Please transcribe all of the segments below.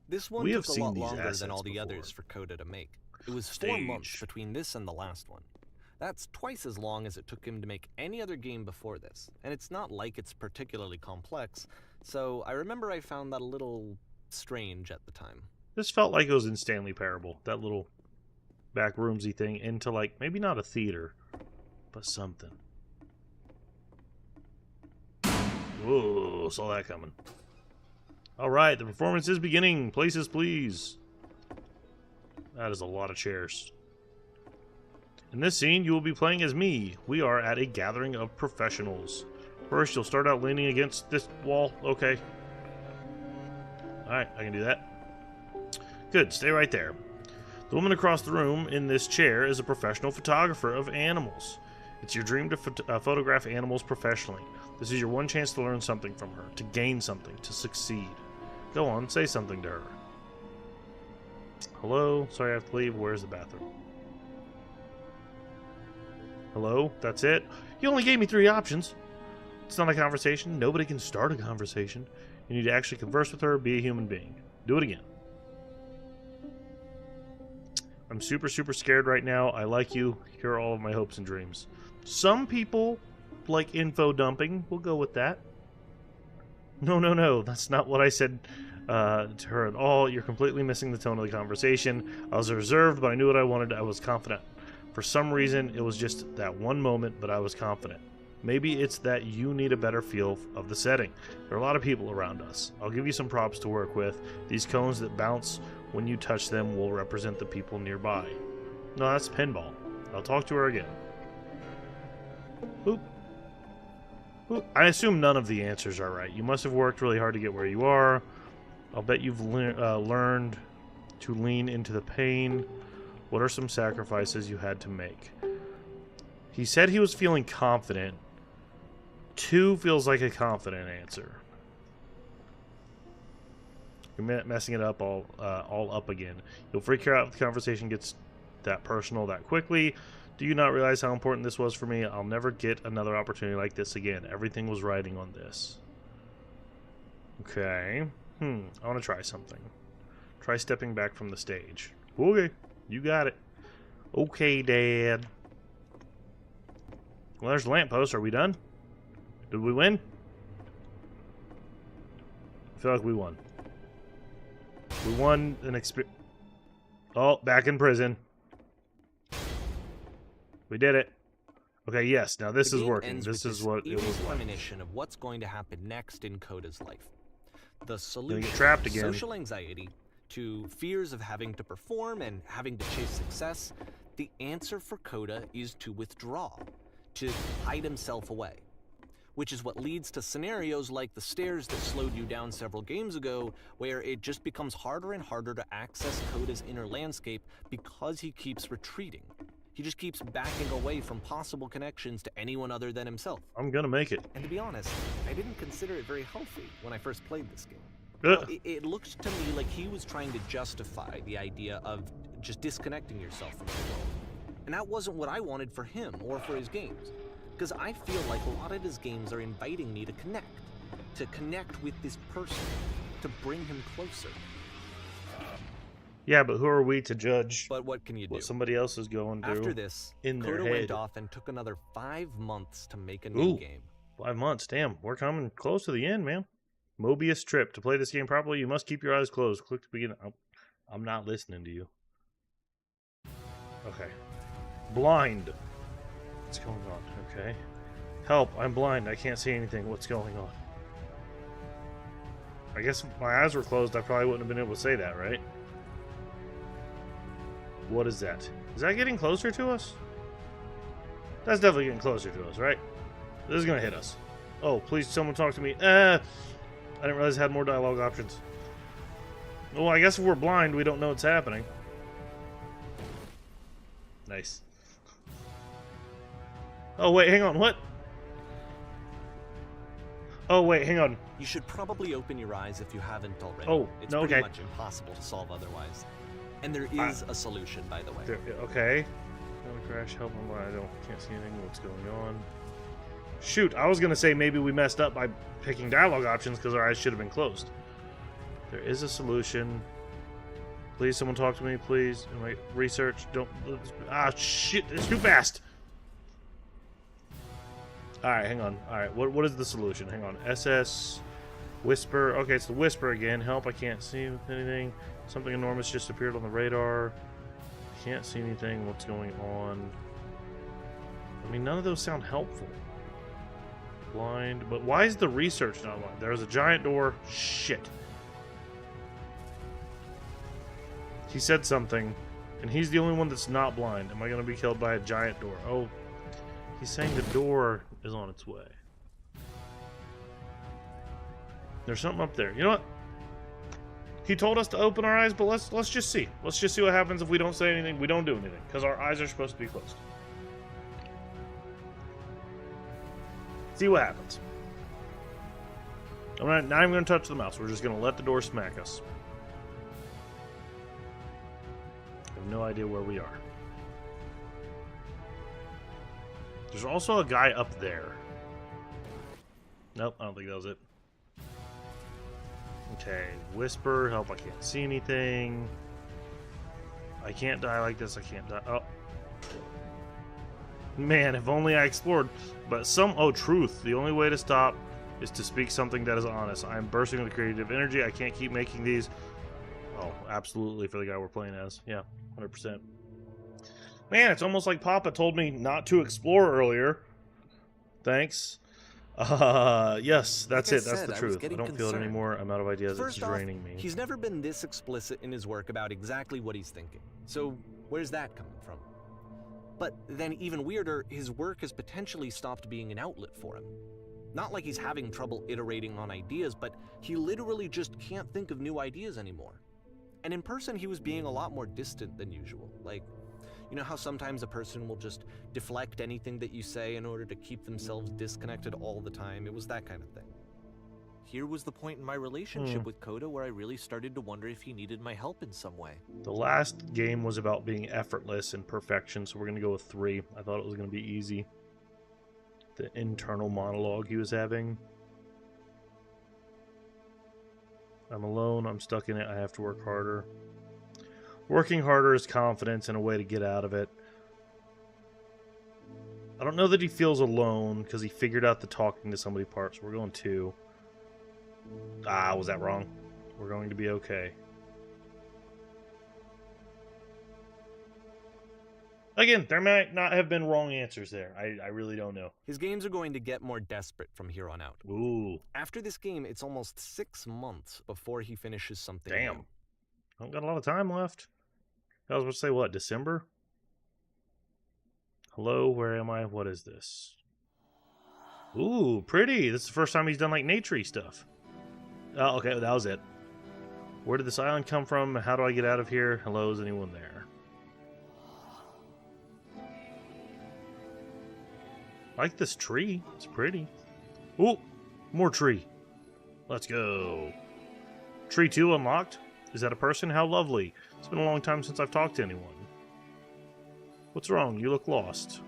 This one We have took a seen lot these longer than assets all the before. others for Coda to make. It was 4 Stage. months between this and the last one. That's twice as long as it took him to make any other game before this, and it's not like it's particularly complex, so I remember I found that a little strange at the time. This felt like it was in Stanley Parable, that little back roomsy thing, into like maybe not a theater, but something. Whoa, saw that coming. All right, the performance is beginning. Places, please. That is a lot of chairs. In this scene, you will be playing as me. We are at a gathering of professionals. First, you'll start out leaning against this wall. Okay. Alright, I can do that. Good, stay right there. The woman across the room in this chair is a professional photographer of animals. It's your dream to photograph animals professionally. This is your one chance to learn something from her, to gain something, to succeed. Go on, say something to her. Hello? Sorry I have to leave. Where's the bathroom? Hello? That's it? You only gave me 3 options. It's not a conversation. Nobody can start a conversation. You need to actually converse with her, be a human being. Do it again. I'm super, super scared right now. I like you. Here are all of my hopes and dreams. Some people like info dumping. We'll go with that. No. That's not what I said to her at all. You're completely missing the tone of the conversation. I was reserved, but I knew what I wanted. I was confident. For some reason, it was just that one moment, but I was confident. Maybe it's that you need a better feel of the setting. There are a lot of people around us. I'll give you some props to work with. These cones that bounce when you touch them will represent the people nearby. No, that's pinball. I'll talk to her again. Boop. Boop. I assume none of the answers are right. You must have worked really hard to get where you are. I'll bet you've learned to lean into the pain. What are some sacrifices you had to make? He said he was feeling confident. 2 feels like a confident answer. You're messing it up all up again. You'll freak out if the conversation gets that personal that quickly. Do you not realize how important this was for me? I'll never get another opportunity like this again. Everything was riding on this. Okay. I want to try something. Try stepping back from the stage. Okay. You got it. Okay, Dad. Well, there's the lamppost. Are we done? Did we win? I feel like we won. We won an experience. Oh, back in prison. We did it. Okay, yes. Now this is working. This is what it was like. Premonition of what's going to happen next in Coda's life. The solution: get trapped again. Social anxiety to fears of having to perform and having to chase success. The answer for Coda is to withdraw, to hide himself away. Which is what leads to scenarios like the stairs that slowed you down several games ago, where it just becomes harder and harder to access Coda's inner landscape because he keeps retreating. He just keeps backing away from possible connections to anyone other than himself. I'm gonna make it. And to be honest, I didn't consider it very healthy when I first played this game. Well, it looked to me like he was trying to justify the idea of just disconnecting yourself from the world. And that wasn't what I wanted for him or for his games. Because I feel like a lot of his games are inviting me to connect with this person, to bring him closer. Yeah, but who are we to judge? But what can you do? What somebody else is going through? After this, in their Coda head. went off and took another 5 months to make a new game. 5 months, damn. We're coming close to the end, man. Mobius Strip. To play this game properly, you must keep your eyes closed. Click to begin. I'm not listening to you. Okay. Blind. What's going on? Okay. Help, I'm blind. I can't see anything. What's going on? I guess if my eyes were closed, I probably wouldn't have been able to say that, right? What is that? Is that getting closer to us? That's definitely getting closer to us, right? This is going to hit us. Oh, please, someone talk to me. I didn't realize I had more dialogue options. Well, I guess if we're blind, we don't know what's happening. Nice. Oh, wait, hang on. What? Oh, wait, hang on. You should probably open your eyes if you haven't already. Oh, it's no, pretty okay. much impossible to solve otherwise. And there is a solution, by the way. Okay. Crash, help me. I can't see anything. What's going on? Shoot, I was going to say maybe we messed up by picking dialogue options because our eyes should have been closed. There is a solution. Please, someone talk to me, please. In my research, don't... Ah, shit, it's too fast! Alright, hang on. Alright, what is the solution? Hang on. SS... Whisper. Okay, it's the Whisper again. Help, I can't see anything. Something enormous just appeared on the radar. Can't see anything. What's going on? I mean, none of those sound helpful. Blind. But why is the research not blind? There's a giant door. Shit. He said something, and he's the only one that's not blind. Am I going to be killed by a giant door? Oh, he's saying the door is on its way. There's something up there. You know what? He told us to open our eyes, but let's just see. Let's just see what happens if we don't say anything. We don't do anything, because our eyes are supposed to be closed. See what happens. I'm not even going to touch the mouse. We're just going to let the door smack us. I have no idea where we are. There's also a guy up there. Nope, I don't think that was it. Okay, Whisper, help, I can't see anything. I can't die like this, I can't die. Oh. Man, if only I explored. But oh, truth. The only way to stop is to speak something that is honest. I am bursting with creative energy. I can't keep making these. Oh, absolutely for the guy we're playing as. Yeah, 100%. Man, it's almost like Papa told me not to explore earlier. Thanks. Yes, that's it. That's the truth. I don't feel it anymore. I'm out of ideas. It's draining me. He's never been this explicit in his work about exactly what he's thinking. So where's that coming from? But then even weirder, his work has potentially stopped being an outlet for him. Not like he's having trouble iterating on ideas, but he literally just can't think of new ideas anymore. And in person, he was being a lot more distant than usual. Like, you know how sometimes a person will just deflect anything that you say in order to keep themselves disconnected all the time? It was that kind of thing. Here was the point in my relationship with Coda where I really started to wonder if he needed my help in some way. The last game was about being effortless and perfection, so we're going to go with 3. I thought it was going to be easy. The internal monologue he was having. I'm alone, I'm stuck in it, I have to work harder. Working harder is confidence and a way to get out of it. I don't know that he feels alone because he figured out the talking to somebody part, so we're going 2. Ah, was that wrong? We're going to be okay. Again, there might not have been wrong answers there. I really don't know. His games are going to get more desperate from here on out. Ooh. After this game, it's almost 6 months before he finishes something Damn. new. I don't got a lot of time left. I was about to say, what, December? Hello, where am I? What is this? Ooh, pretty. This is the first time he's done, like, nature-y stuff. Oh, okay, that was it. Where did this island come from? How do I get out of here? Hello, is anyone there? I like this tree. It's pretty. Ooh, more tree. Let's go. Tree 2 unlocked? Is that a person? How lovely. It's been a long time since I've talked to anyone. What's wrong? You look lost.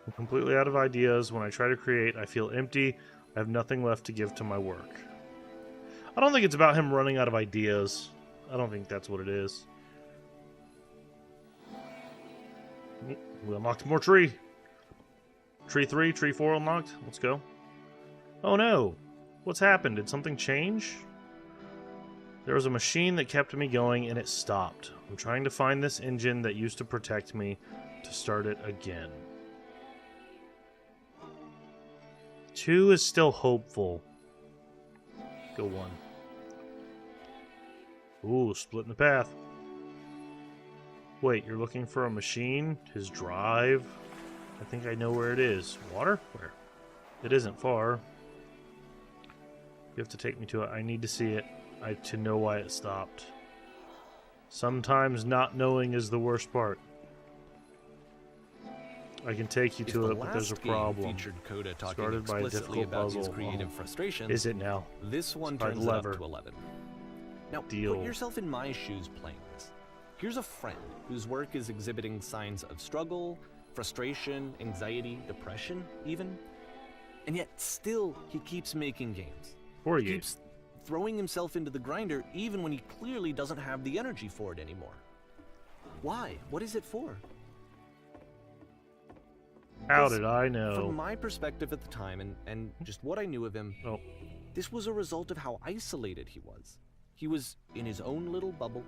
I'm completely out of ideas. When I try to create, I feel empty. I have nothing left to give to my work. I don't think it's about him running out of ideas. I don't think that's what it is. We unlocked more tree. Tree 3, tree 4 unlocked. Let's go. Oh no. What's happened? Did something change? There was a machine that kept me going and it stopped. I'm trying to find this engine that used to protect me to start it again. 2 is still hopeful. Go 1. Ooh, splitting the path. Wait, you're looking for a machine? His drive? I think I know where it is. Water? Where? It isn't far. You have to take me to it. I need to see it. To know why it stopped. Sometimes not knowing is the worst part. I can take you to it, but there's a problem. Coda talking Started by a explicitly difficult about puzzle. his creative frustrations. Is it now? This one By turns it up lever. to 11. Now, Deal. put yourself in my shoes playing this. Here's a friend whose work is exhibiting signs of struggle, frustration, anxiety, depression, even. And yet, still, he keeps making games. For He you. keeps throwing himself into the grinder even when he clearly doesn't have the energy for it anymore. Why? What is it for? How Because did I From know? my perspective at the time and just what I knew of him, Oh, this was a result of how isolated he was. He was in his own little bubble,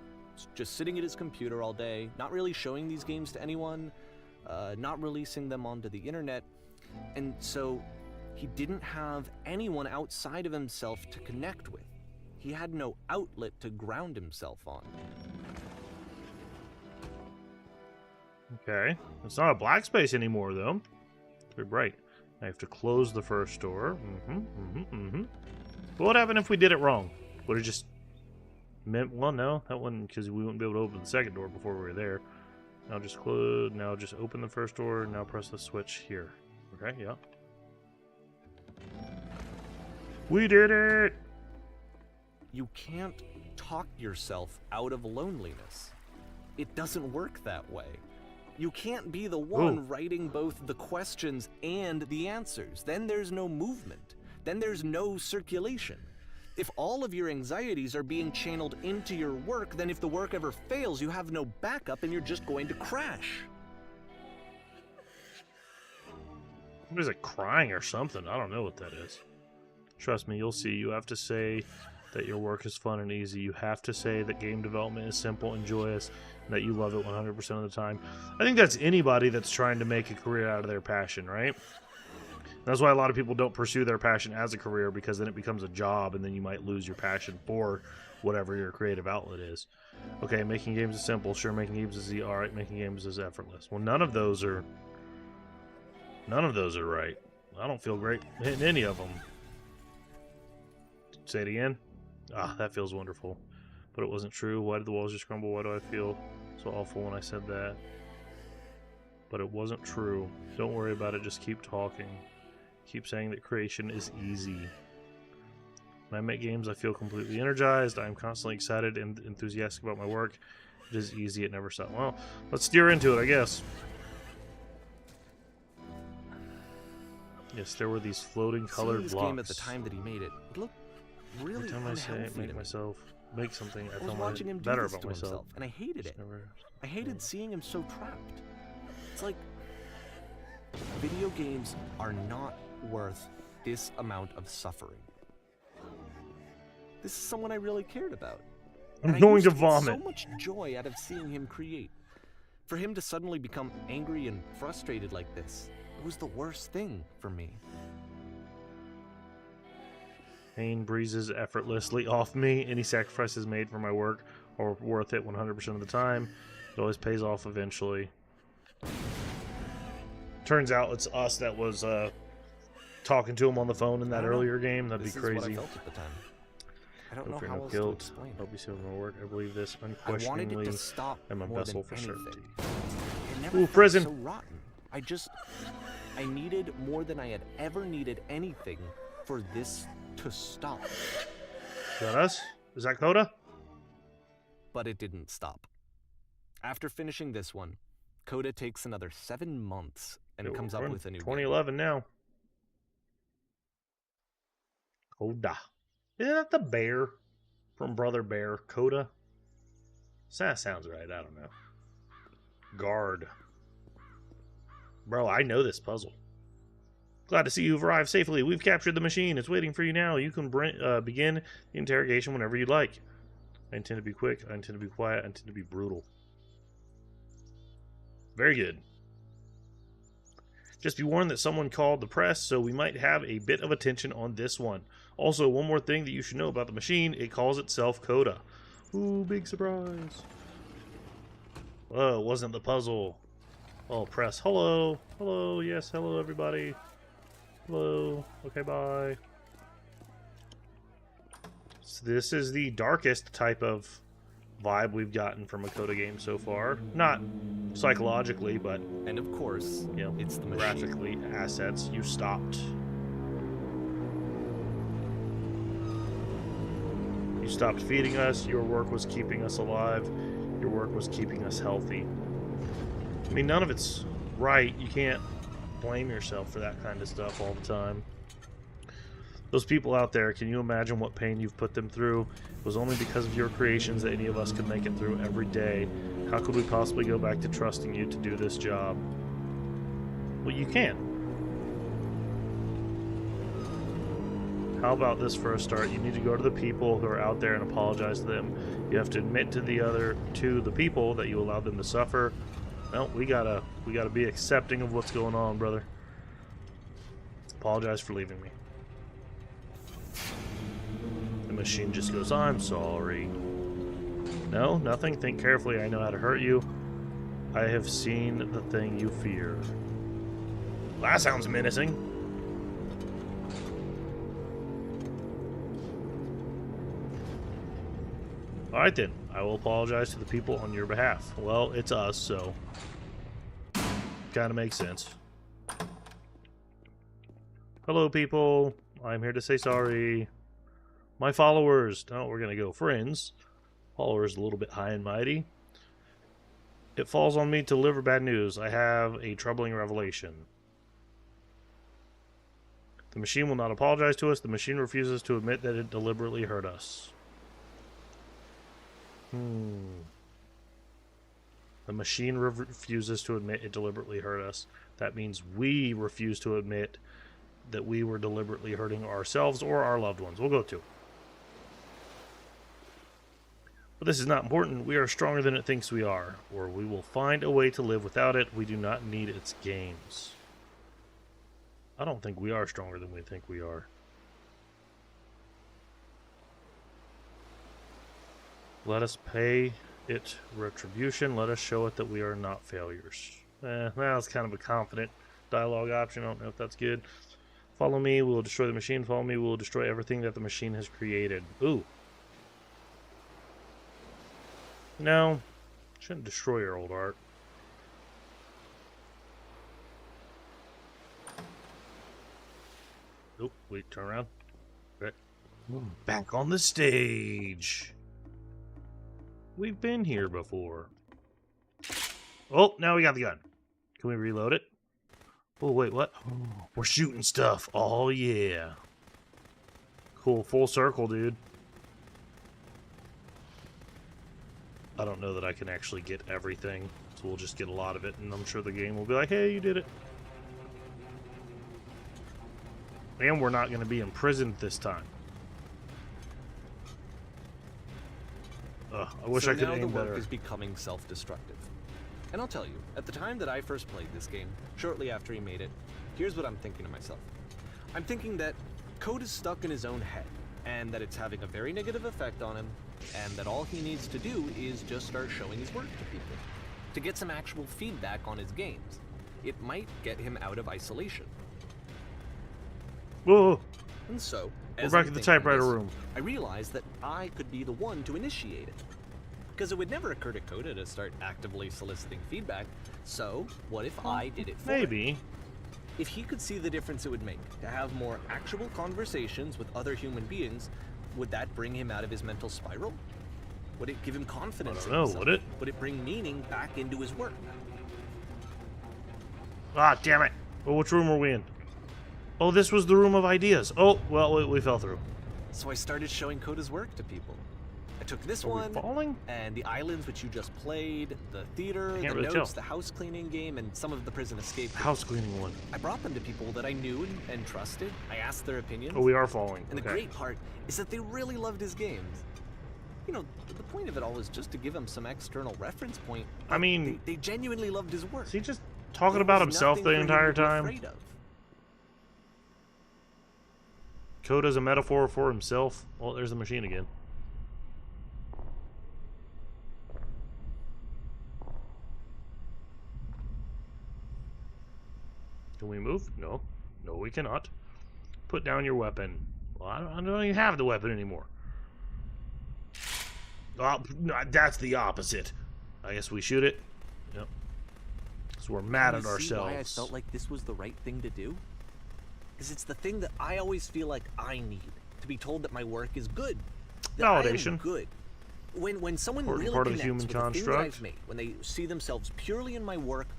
just sitting at his computer all day, not really showing these games to anyone, not releasing them onto the internet, and so he didn't have anyone outside of himself to connect with. He had no outlet to ground himself on. okay. It's not a black space anymore, though. It's very bright. I have to close the first door. But what happened if we did it wrong? Would it just... Well, no. That wouldn't, because we wouldn't be able to open the second door before we were there. Now just close... Now just open the first door. Now press the switch here. Okay, yeah. We did it! You can't talk yourself out of loneliness. It doesn't work that way. You can't be the one Ooh. writing both the questions and the answers. Then there's no movement. Then there's no circulation. If all of your anxieties are being channeled into your work, then if the work ever fails, you have no backup and you're just going to crash. What is it, crying or something? I don't know what that is. Trust me, you'll see. You have to say that your work is fun and easy. You have to say that game development is simple and joyous, and that you love it 100% of the time. I think that's anybody that's trying to make a career out of their passion, right? That's why a lot of people don't pursue their passion as a career, because then it becomes a job, and then you might lose your passion for whatever your creative outlet is. Okay, making games is simple. Sure, making games is easy. All right, making games is effortless. Well, none of those are right. I don't feel great hitting any of them. Say it again. Ah, that feels wonderful. But it wasn't true. Why did the walls just crumble? Why do I feel so awful when I said that? But it wasn't true. Don't worry about it. Just keep talking. Keep saying that creation is easy. When I make games, I feel completely energized. I am constantly excited and enthusiastic about my work. It is easy. It never stops. Well, let's steer into it, I guess. Yes, there were these floating Seeing colored this blocks. game at the time that he made it, it looked really Every time I say unhealthy it, to make me. myself make something, I I was feel watching him do better this about to myself. himself, and I hated it. Never... I hated seeing him so trapped. It's like video games are not worth this amount of suffering. This is someone I really cared about. I'm And I going used to get vomit. so much joy out of seeing him create. For him to suddenly become angry and frustrated like this, it was the worst thing for me. Pain breezes effortlessly off me. Any sacrifices made for my work are worth it 100% of the time. It always pays off eventually. Turns out it's us that was talking to him on the phone in that I don't know. earlier game. That'd This be is what I crazy. felt at the time. I don't No know fear, how no else to guilt. explain. Help you see my work. I believe this I wanted it unquestioningly. to stop am a more vessel than for anything. certainty. It never Ooh, felt prison. so rotten. I needed more than I had ever needed anything for this to stop. Is that us? Is that Coda? But it didn't stop. After finishing this one, Coda takes another 7 months and Yeah, comes we're up in with a new game. 2011 now. Coda. Isn't that the bear from Brother Bear? Coda? That sounds right. I don't know. Guard. Bro, I know this puzzle. Glad to see you've arrived safely. We've captured the machine. It's waiting for you now. You can begin the interrogation whenever you'd like. I intend to be quick. I intend to be quiet. I intend to be brutal. Very good. Just be warned that someone called the press, so we might have a bit of attention on this one. Also, one more thing that you should know about the machine. It calls itself Coda. Ooh, big surprise. Whoa, it wasn't the puzzle. Oh, press. Hello. Hello. Yes, hello, everybody. Hello. Okay, bye. So this is the darkest type of vibe we've gotten from a Coda game so far. Not psychologically, but, And of course, you know, it's the machine. graphically, assets. You stopped. You stopped feeding us. Your work was keeping us alive. Your work was keeping us healthy. I mean, none of it's right. You can't blame yourself for that kind of stuff all the time. Those people out there, can you imagine what pain you've put them through? It was only because of your creations that any of us could make it through every day. How could we possibly go back to trusting you to do this job? Well, you can. How about this for a start? You need to go to the people who are out there and apologize to them. You have to admit to the people that you allowed them to suffer. Well, we gotta be accepting of what's going on, brother. Apologize for leaving me. The machine just goes, I'm sorry. No, nothing. Think carefully. I know how to hurt you. I have seen the thing you fear. Well, that sounds menacing. Alright then, I will apologize to the people on your behalf. Well, it's us, so kinda makes sense. Hello people, I'm here to say sorry. My followers, no, we're gonna go friends. Followers a little bit high and mighty. It falls on me to deliver bad news. I have a troubling revelation. The machine will not apologize to us. The machine refuses to admit that it deliberately hurt us. The machine refuses to admit it deliberately hurt us. That means we refuse to admit that we were deliberately hurting ourselves or our loved ones. We'll go to. But this is not important. We are stronger than it thinks we are, or we will find a way to live without it. We do not need its games. I don't think we are stronger than we think we are. Let us pay it retribution. Let us show it that we are not failures. That's kind of a confident dialogue option. I don't know if that's good. Follow me, we will destroy the machine. Follow me, we will destroy everything that the machine has created. Ooh. No. Shouldn't destroy your old art. Oh, wait, turn around. Okay. Back on the stage. We've been here before. Oh, now we got the gun. Can we reload it? Oh, wait, what? We're shooting stuff. Oh, yeah. Cool, full circle, dude. I don't know that I can actually get everything, so we'll just get a lot of it, and I'm sure the game will be like, hey, you did it. And we're not going to be imprisoned this time. I wish I could aim better. So now the work is becoming self-destructive. And I'll tell you, at the time that I first played this game, shortly after he made it, here's what I'm thinking to myself. I'm thinking that Code is stuck in his own head, and that it's having a very negative effect on him, and that all he needs to do is just start showing his work to people, to get some actual feedback on his games. It might get him out of isolation. Whoa! And so, we're back at the typewriter room. I realized that I could be the one to initiate it. Because it would never occur to Coda to start actively soliciting feedback, so what if I did it for him? If he could see the difference it would make to have more actual conversations with other human beings, would that bring him out of his mental spiral? Would it give him confidence in himself? Would it? Would it bring meaning back into his work? Ah, damn it. Well, which room were we in? Oh, this was the room of ideas. Oh, well, we fell through. So I started showing Coda's work to people. I took this one, and the islands which you just played, the theater, the notes, the house cleaning game, and some of the prison escape. House cleaning one. I brought them to people that I knew and trusted. I asked their opinions. Oh, we are falling. And the great part is that they really loved his games. You know, the point of it all is just to give him some external reference point. I mean, they genuinely loved his work. Is he just talking about himself the entire time? Coda's a metaphor for himself. Well, there's the machine again. Can we move? No. No, we cannot. Put down your weapon. Well, I don't even have the weapon anymore. Oh, no, that's the opposite. I guess we shoot it. Yep. So we're mad at ourselves. See why I felt like this was the right thing to do? Because it's the thing that I always feel like I need. To be told that my work is good. That validation. I am good. When someone really part of connects the human with construct. the thing that I've made, when they see themselves purely in my work,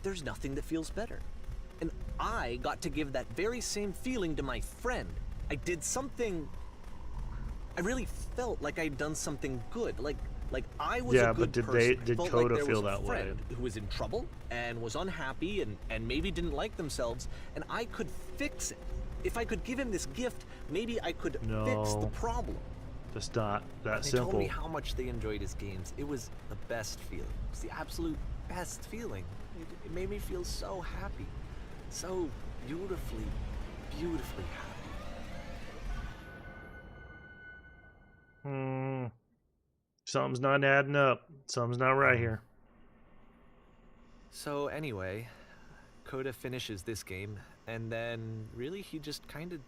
there's nothing that feels better. And I got to give that very same feeling to my friend I did something. I really felt like I'd done something good. Like I was Yeah, a good but person. did I felt Coda like there feel was a that way? friend who was in trouble and was unhappy and maybe didn't like themselves, and I could fix it. If I could give him this gift, maybe I could fix the No. problem. Just not that They simple. told me how much they enjoyed his games. It was the best feeling. It was the absolute best feeling. It made me feel so happy. So beautifully, beautifully happy. Something's not adding up. Something's not right here. So anyway, Coda finishes this game, and then really he just kind of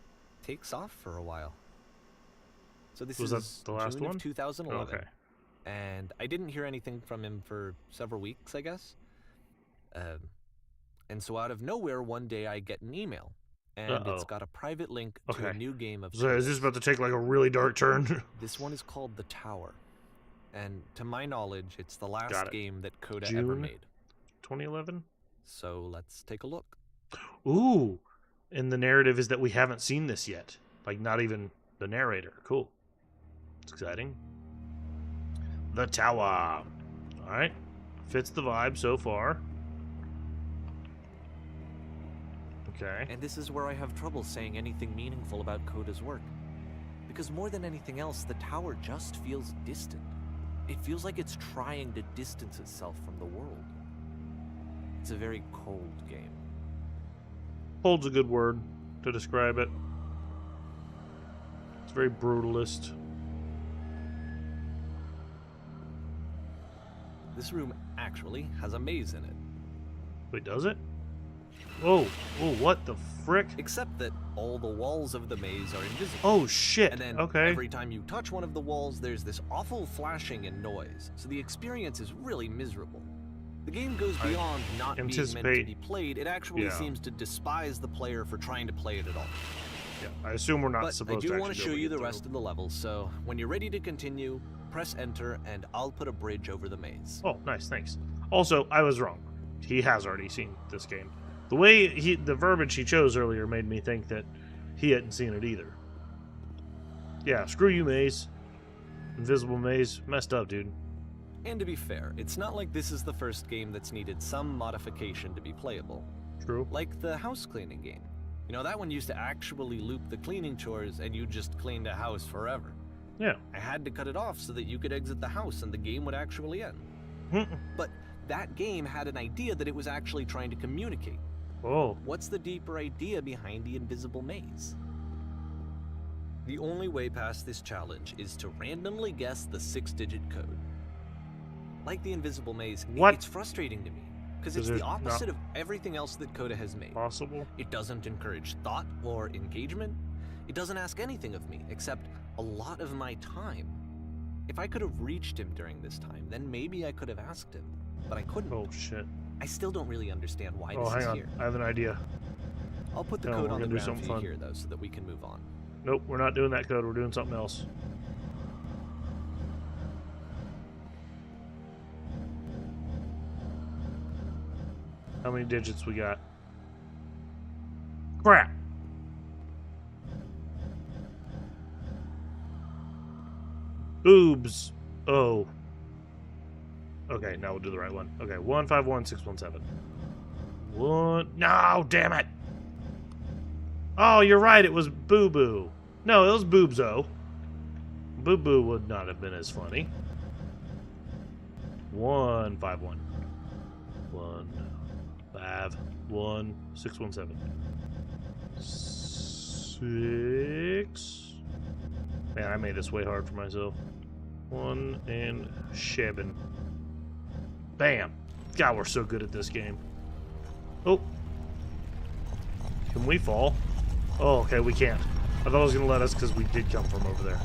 takes off for a while. So this Was that is the last June one? of 2011. Okay. And I didn't hear anything from him for several weeks, I guess. And so out of nowhere, one day I get an email, and it's Uh-oh. got a private link to a Okay. new game of So is this Coda's. about to take like a really dark turn? This one is called The Tower. And to my knowledge, it's the last Got it. game that Coda ever June? made. 2011? So let's take a look. Ooh. And the narrative is that we haven't seen this yet. Like, not even the narrator. Cool. It's exciting. The Tower. Alright. Fits the vibe so far. Okay. And this is where I have trouble saying anything meaningful about Coda's work. Because more than anything else, The Tower just feels distant. It feels like it's trying to distance itself from the world. It's a very cold game. Cold's a good word to describe it. It's very brutalist. This room actually has a maze in it. Wait, does it? Whoa. Whoa, what the frick? Except that all the walls of the maze are invisible. Oh, shit. And then Okay. every time you touch one of the walls, there's this awful flashing and noise. So the experience is really miserable. The game goes beyond not being meant to anticipate- be played. It actually Yeah. seems to despise the player for trying to play it at all. Yeah, I assume we're not But I supposed do to want to actually show be you able the to get rest of the levels, so when you're ready to continue, press enter and I'll put a bridge over the maze. through. Oh, nice, thanks. Also, I was wrong. He has already seen this game. The way the verbiage he chose earlier made me think that he hadn't seen it either. Yeah, screw you, Maze. Invisible Maze. Messed up, dude. And to be fair, it's not like this is the first game that's needed some modification to be playable. True. Like the house cleaning game. You know, that one used to actually loop the cleaning chores and you just cleaned a house forever. Yeah. I had to cut it off so that you could exit the house and the game would actually end. But that game had an idea that it was actually trying to communicate. Oh. What's the deeper idea behind the invisible maze? The only way past this challenge is to randomly guess the 6-digit code. Like the invisible maze, What? it's frustrating to me, because Is it's it the not opposite of everything else that Coda has made. Possible? It doesn't encourage thought or engagement. It doesn't ask anything of me, except a lot of my time. If I could have reached him during this time, then maybe I could have asked him, but I couldn't. Oh, shit. I still don't really understand why Oh, this hang is on. here. I have an idea. I'll put the No, code we're on the gonna do ground something for you fun. here, though, so that we can move on. Nope, we're not doing that code. We're doing something else. How many digits we got? Crap! Boobs. Oh. Okay, now we'll do the right one. Okay, 151617. One. No, damn it! Oh, you're right. It was Boo Boo. No, it was Boobzo. Boo Boo would not have been as funny. 151. 151617. 6. Man, I made this way hard for myself. 1 and 7. Bam. God, we're so good at this game. Oh. Can we fall? Oh, okay, we can't. I thought it was going to let us because we did come from over there.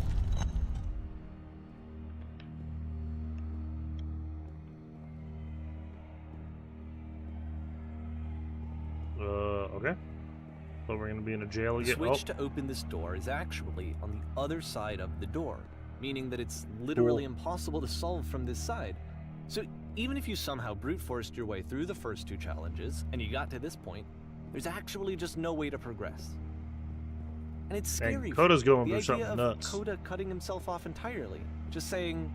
Okay. So we're going to be in a jail The again. switch to open this door is actually on the other side of the door, meaning that it's literally impossible to solve from this side. So even if you somehow brute forced your way through the first 2 challenges, and you got to this point, there's actually just no way to progress. And it's Dang, scary. Coda's going the through idea something of nuts. Coda cutting himself off entirely. Just saying,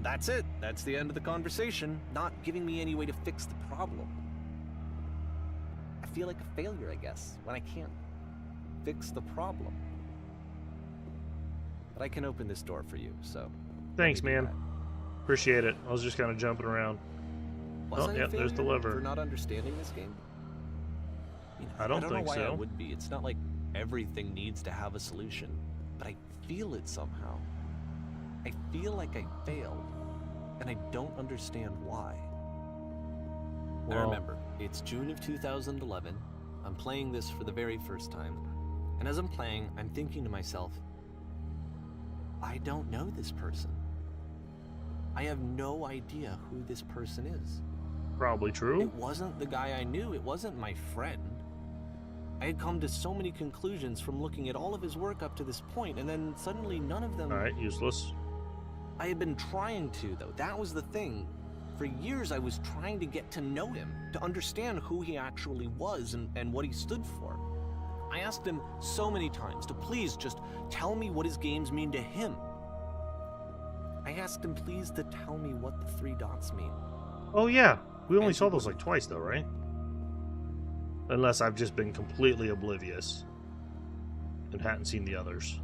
that's it. That's the end of the conversation. Not giving me any way to fix the problem. I feel like a failure, I guess, when I can't fix the problem. But I can open this door for you, so... Thanks, man. Appreciate it. I was just kind of jumping around. Was I a Yep, there's the failure lever. for not understanding this game? I don't know think why I so. would be. It's not like everything needs to have a solution, but I feel it somehow. I feel like I failed, and I don't understand why. I Well- remember, it's June of 2011. I'm playing this for the very first time, and as I'm playing, I'm thinking to myself, I don't know this person. I have no idea who this person is. Probably true. It wasn't the guy I knew. It wasn't my friend. I had come to so many conclusions from looking at all of his work up to this point, and then suddenly none of them... Alright, useless. I had been trying to, though. That was the thing. For years, I was trying to get to know him, to understand who he actually was and what he stood for. I asked him so many times to please just tell me what his games mean to him. I asked him please to tell me what the 3 dots mean. Oh, yeah. We only And saw he those like wouldn't. twice, though, right? Unless I've just been completely oblivious and hadn't seen the others.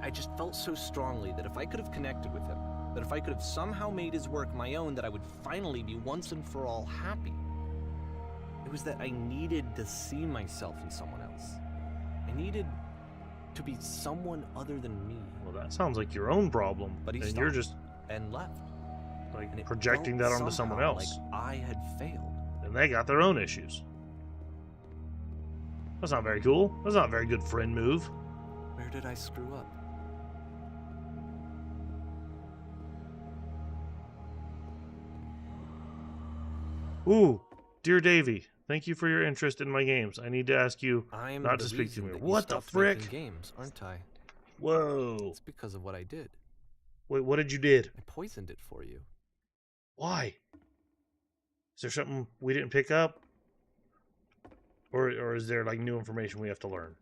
I just felt so strongly that if I could have connected with him, that if I could have somehow made his work my own, that I would finally be once and for all happy. It was that I needed to see myself in someone else. I needed to be someone other than me. Well, that sounds like your own problem. But he and you're stopped. just And left. like And it projecting felt that onto someone somehow else. Like I had failed. And they got their own issues. That's not very cool. That's not a very good friend move. Where did I screw up? Ooh, dear Davy, thank you for your interest in my games. I need to ask you I'm not the to speak to reason me. that you What the stopped making frick? games, aren't I? Whoa. It's because of what I did. Wait, what did you did? I poisoned it for you. Why? Is there something we didn't pick up? Or is there like new information we have to learn?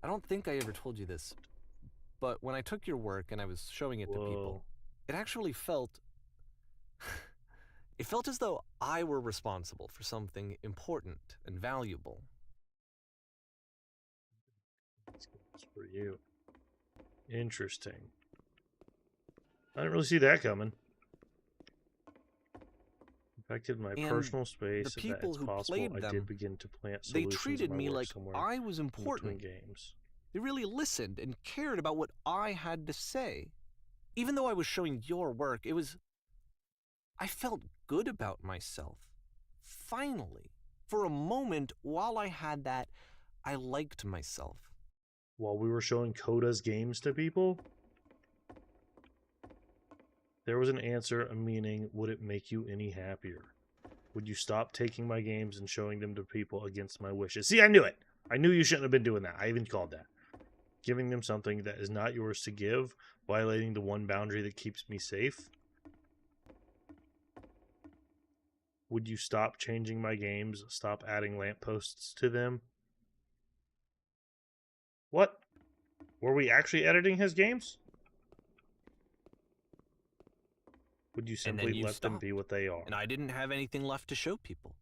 I don't think I ever told you this, but when I took your work and I was showing it to people, it actually felt... it felt as though I were responsible for something important and valuable. It's for you. Interesting. I didn't really see that coming. Affected my And personal space. the If that people it's who possible, played I them, did begin to plant They solutions treated of my me work like somewhere I was in between important. games. They really listened and cared about what I had to say. Even though I was showing your work, it was... I felt good about myself. Finally. For a moment, while I had that, I liked myself. While we were showing Coda's games to people, there was an answer, a meaning. Would it make you any happier? Would you stop taking my games and showing them to people against my wishes? See, I knew it. I knew you shouldn't have been doing that. I even called that. Giving them something that is not yours to give, violating the one boundary that keeps me safe. Would you stop changing my games? Stop adding lampposts to them? What? Were we actually editing his games? Would you And then simply you let them be stopped. what they are? And I didn't have anything left to show people.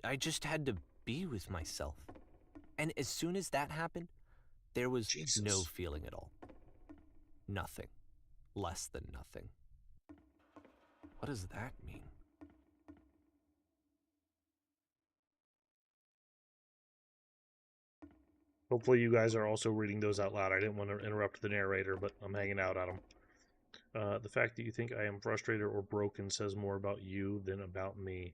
I just had to be with myself. And as soon as that happened, there was Jesus. no feeling at all. Nothing. Less than nothing. What does that mean? Hopefully you guys are also reading those out loud. I didn't want to interrupt the narrator, but I'm hanging out at them. The fact that you think I am frustrated or broken says more about you than about me.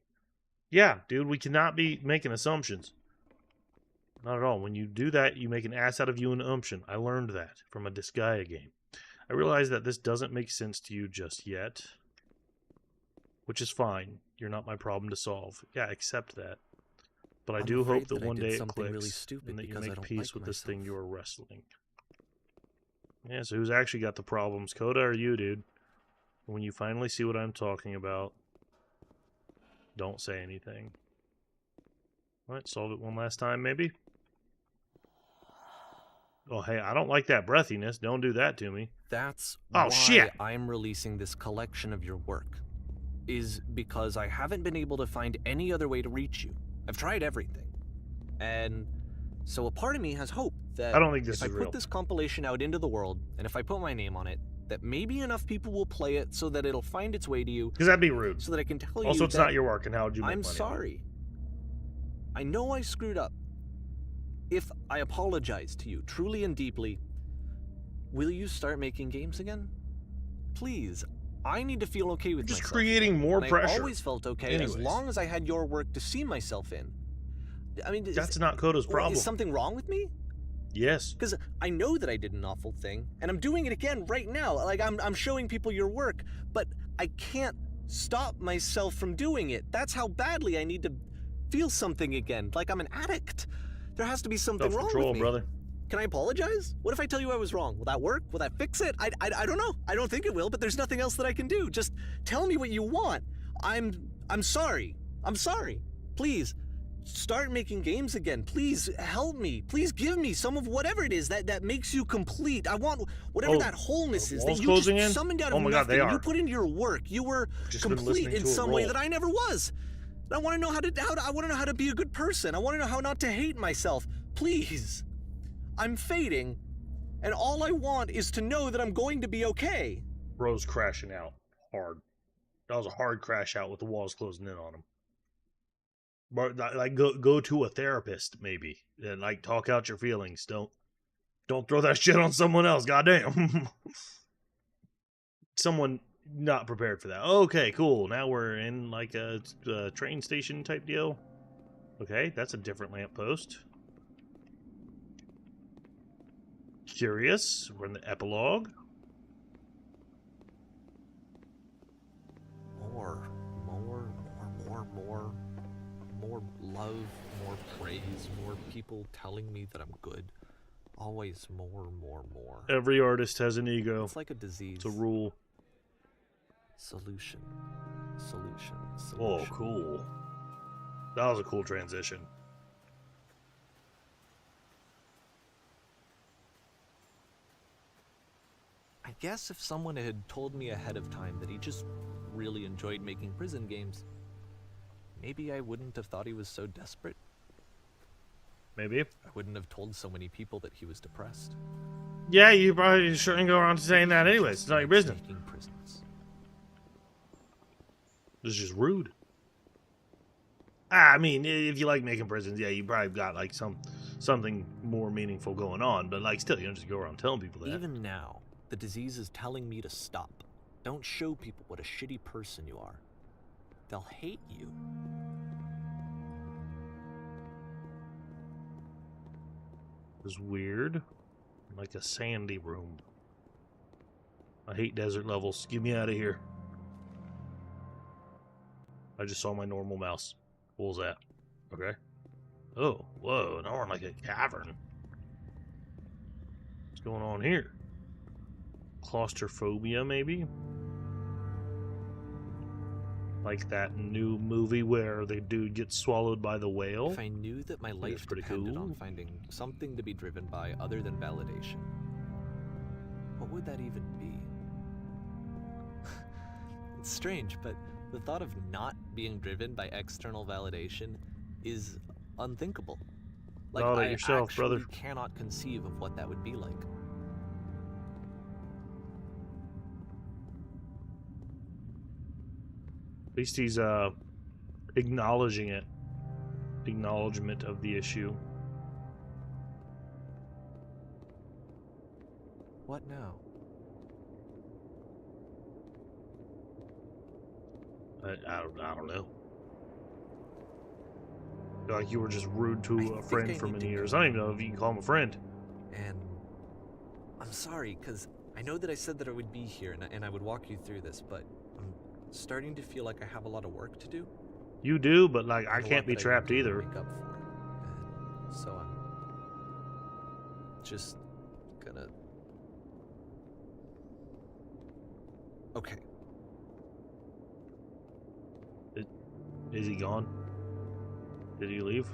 Yeah, dude, we cannot be making assumptions. Not at all. When you do that, you make an ass out of you and Umption. I learned that from a Disgaea game. I realize that this doesn't make sense to you just yet. Which is fine. You're not my problem to solve. Yeah, accept that. But I I'm do afraid hope that that I one did day it something clicks really stupid and that you because I make don't peace like with this thing myself. you are wrestling. Yeah, so who's actually got the problems? Coda or you, dude? When you finally see what I'm talking about, don't say anything. Alright, solve it one last time, maybe? Oh, hey, I don't like that breathiness. Don't do that to me. That's Oh, why shit! I'm releasing this collection of your work. Is because I haven't been able to find any other way to reach you. I've tried everything. And so a part of me has hope that I don't think this if is I real. put this compilation out into the world, and if I put my name on it, that maybe enough people will play it so that it'll find its way to you, Because that'd be rude. so that I can tell you Also, it's that not your work, and how would you make I'm money on it? sorry. I know I screwed up. If I apologize to you truly and deeply, will you start making games again? Please. I need to feel okay with You're just myself. creating more And pressure. I always felt okay Anyways. as long as I had your work to see myself in. I mean, That's not Coda's problem. Is something wrong with me? Yes. Because I know that I did an awful thing, and I'm doing it again right now. Like, I'm showing people your work, but I can't stop myself from doing it. That's how badly I need to feel something again, like I'm an addict. There has to be something wrong with Self-control, me. brother. Can I apologize? What if I tell you I was wrong? Will that work? Will that fix it? I don't know. I don't think it will, but there's nothing else that I can do. Just tell me what you want. I'm sorry. I'm sorry. Please, start making games again. Please help me. Please give me some of whatever it is that makes you complete. I want whatever Oh, that wholeness is that walls you just closing in? summoned out Oh of my God, nothing. they And you are. put into your work. You were Just been complete listening in to it some way roll. that I never was. And I want to know I want to know how to be a good person. I want to know how not to hate myself. Please. I'm fading, and all I want is to know that I'm going to be okay. Bro's crashing out hard. That was a hard crash out with the walls closing in on him. But like, go to a therapist maybe, and like talk out your feelings. Don't throw that shit on someone else. Goddamn. Someone not prepared for that. Okay, cool. Now we're in like a train station type deal. Okay, that's a different lamppost. Curious. We're in the epilogue. More love, more praise, more people telling me that I'm good. Always more. Every artist has an ego. It's like a disease. It's a rule. Solution. Oh, cool. That was a cool transition. I guess if someone had told me ahead of time that he just really enjoyed making prison games, maybe I wouldn't have thought he was so desperate. Maybe. I wouldn't have told so many people that he was depressed. Yeah, you probably shouldn't go around saying that anyways. It's not your business. Making prisons. This is just rude. I mean, if you like making prisons, yeah, you probably got like something more meaningful going on. But like, still, you don't just go around telling people that. Even now, the disease is telling me to stop. Don't show people what a shitty person you are. They'll hate you. It's weird. Like a sandy room. I hate desert levels. Get me out of here. I just saw my normal mouse. What was that? Okay. Oh, whoa. Now we're in like a cavern. What's going on here? Claustrophobia, maybe? Like that new movie where the dude gets swallowed by the whale? If I knew that my life pretty depended on cool. finding something to be driven by other than validation, what would that even be? It's strange, but the thought of not being driven by external validation is unthinkable. Like, Validate I yourself, actually brother. cannot conceive of what that would be like. At least he's acknowledging it. Acknowledgement of the issue. What now? I don't know. Like you were just rude to I a think friend I for need many to years. go. I don't even know if you can call him a friend. And I'm sorry, because I know that I said that I would be here and I would walk you through this, but I'm starting to feel like I have a lot of work to do. You do, but like I There's a can't lot be that trapped need to either. Make up for. And so I'm just gonna. Okay. Is he gone? Did he leave?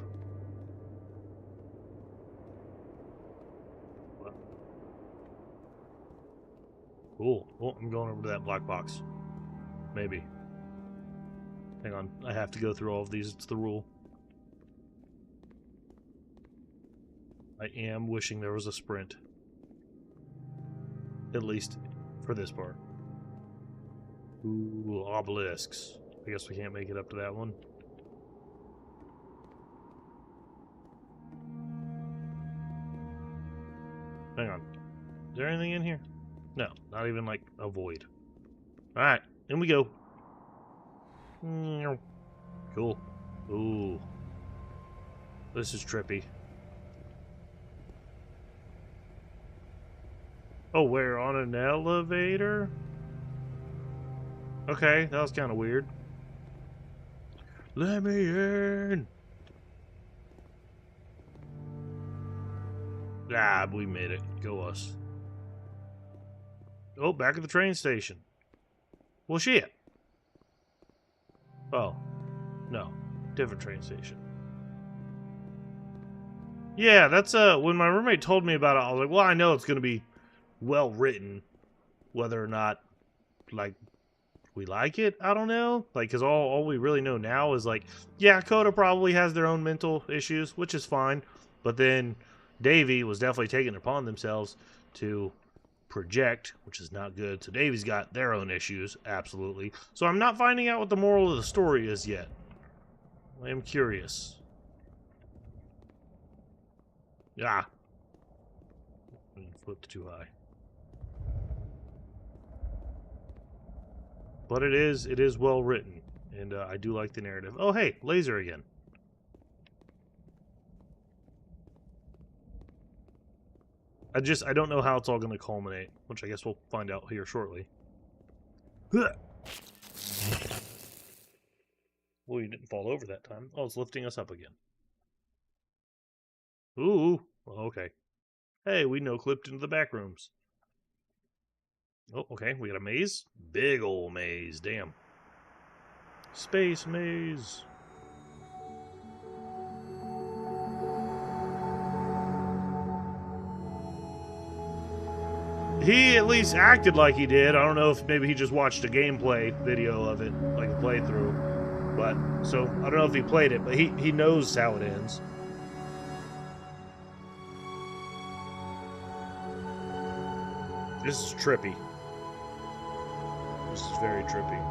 Cool. Oh, I'm going over to that black box. Maybe. Hang on. I have to go through all of these. It's the rule. I am wishing there was a sprint. At least for this part. Ooh, obelisks. I guess we can't make it up to that one. Hang on. Is there anything in here? No, not even like a void. Alright, in we go. Cool. Ooh. This is trippy. Oh, we're on an elevator? Okay, that was kind of weird. Let me in! Ah, we made it. Go us. Oh, back at the train station. Well, shit. Oh. No. Different train station. Yeah, that's, when my roommate told me about it, I was like, well, I know it's gonna be well written. Whether or not, like, we like it, I don't know. Like, because all we really know now is, like, yeah, Coda probably has their own mental issues, which is fine. But then Davy was definitely taking it upon themselves to project, which is not good. So Davy's got their own issues, absolutely. So I'm not finding out what the moral of the story is yet. I am curious. Ah. Flipped too high. But it is well written, and I do like the narrative. Oh, hey, laser again. I don't know how it's all going to culminate, which I guess we'll find out here shortly. Well, you didn't fall over that time. Oh, it's lifting us up again. Ooh, okay. Hey, we no-clipped into the back rooms. Oh, okay, we got a maze. Big old maze, damn. Space maze. He at least acted like he did. I don't know if maybe he just watched a gameplay video of it, like a playthrough. But, so, I don't know if he played it, but he knows how it ends. This is trippy. This is very trippy.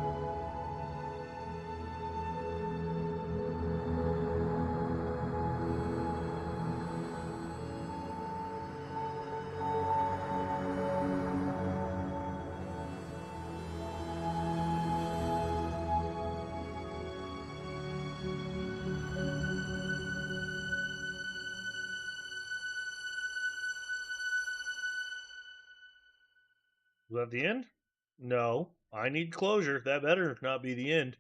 Was that the end? No. I need closure. That better not be the end.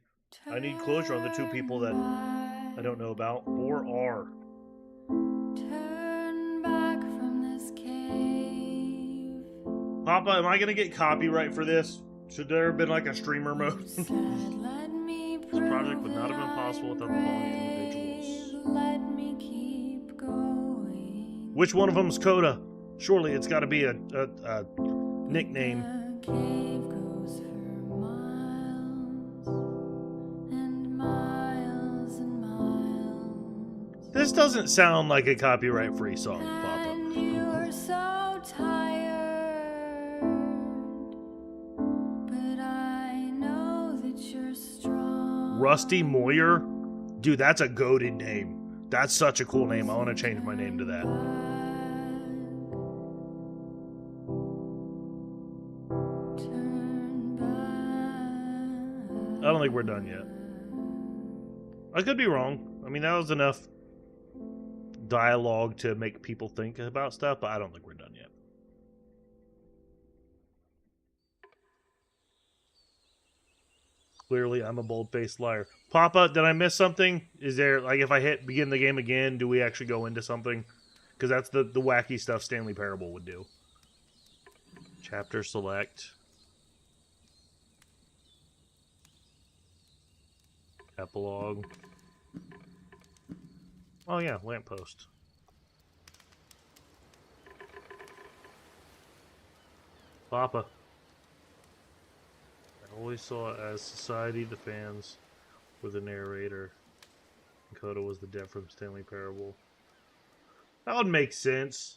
I need closure on the two people that I don't know about or are. Turn back from this cave. Papa, am I gonna get copyright for this? Should there have been like a streamer mode? Said, let me This project would not have been possible without the following individuals. Let me keep going. Which one of them's Coda? Surely it's got to be a nickname. The cave goes for miles and miles and miles. This doesn't sound like a copyright-free song, Papa. And you're so tired, but I know that you're strong. Rusty Moyer? Dude, that's a goated name. That's such a cool name. I want to change my name to that. Turn back. I don't think we're done yet. I could be wrong. I mean, that was enough dialogue to make people think about stuff, but I don't think we're done yet. Clearly, I'm a bold-faced liar. Papa, did I miss something? Is there, like, if I hit begin the game again, do we actually go into something? Because that's the wacky stuff Stanley Parable would do. Chapter select. Epilogue. Oh yeah, lamppost. Papa. always saw it as Society, the fans were the narrator. And Coda was the dev from Stanley Parable. That would make sense.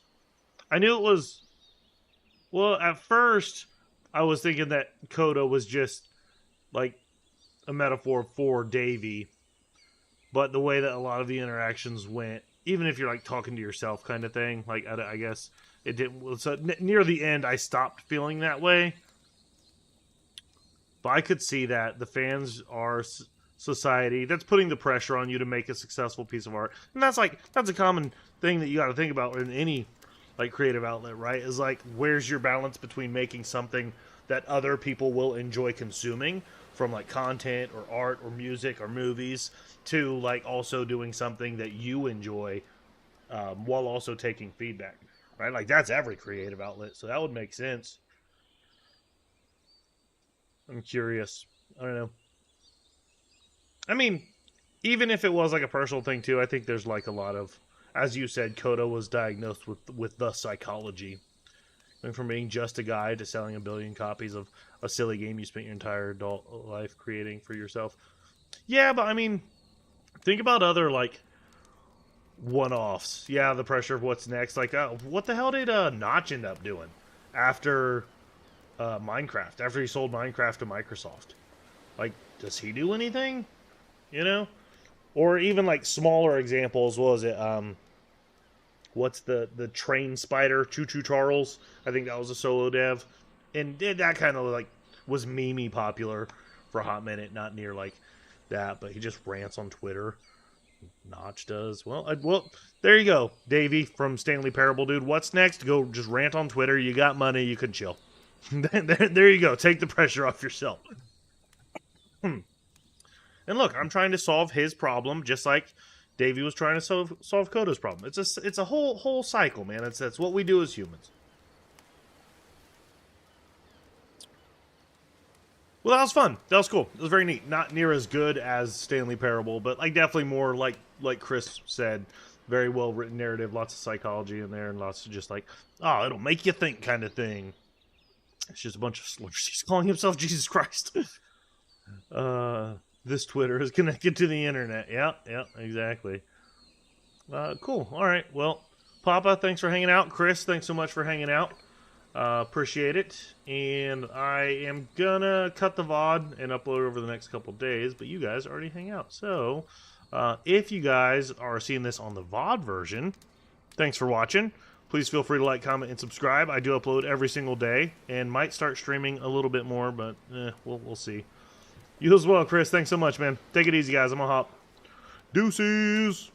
I knew it was... Well, at first, I was thinking that Coda was just, like, a metaphor for Davy. But the way that a lot of the interactions went, even if you're, like, talking to yourself kind of thing, like, I guess it didn't... So, near the end, I stopped feeling that way. But I could see that the fans are Society. That's putting the pressure on you to make a successful piece of art. And that's a common thing that you got to think about in any like creative outlet, right? Is like, where's your balance between making something that other people will enjoy consuming, from like content or art or music or movies, to like also doing something that you enjoy while also taking feedback, right? Like that's every creative outlet, so that would make sense. I'm curious. I don't know. I mean, even if it was like a personal thing too, I think there's like a lot of, as you said, Coda was diagnosed with the psychology. Going from being just a guy to selling 1 billion copies of a silly game you spent your entire adult life creating for yourself. Yeah, but I mean, think about other like one-offs. Yeah, the pressure of what's next. Like, what the hell did Notch end up doing after Minecraft? After he sold Minecraft to Microsoft? Like, does he do anything? You know? Or even like smaller examples, what was it? What's the train spider, Choo Choo Charles? I think that was a solo dev. And that kind of like was meme-y popular for a hot minute, not near like that, but he just rants on Twitter. Notch does. Well, there you go, Davey from Stanley Parable, dude. What's next? Go just rant on Twitter. You got money, you can chill. There you go. Take the pressure off yourself. And look, I'm trying to solve his problem, just like Davey was trying to solve Coda's problem. It's a whole cycle, man. That's what we do as humans. Well, that was fun. That was cool. It was very neat. Not near as good as Stanley Parable, but like definitely more like Chris said, very well written narrative, lots of psychology in there, and lots of just like, oh, it'll make you think kind of thing. It's just a bunch of slurs. He's calling himself Jesus Christ. This Twitter is connected to the internet. Yeah, exactly. Cool. All right. Well, Papa, thanks for hanging out. Chris, thanks so much for hanging out. Appreciate it. And I am gonna cut the VOD and upload it over the next couple days, but you guys already hang out. So, if you guys are seeing this on the VOD version, thanks for watching. Please feel free to like, comment, and subscribe. I do upload every single day and might start streaming a little bit more, but we'll see. You as well, Chris. Thanks so much, man. Take it easy, guys. I'm gonna hop. Deuces!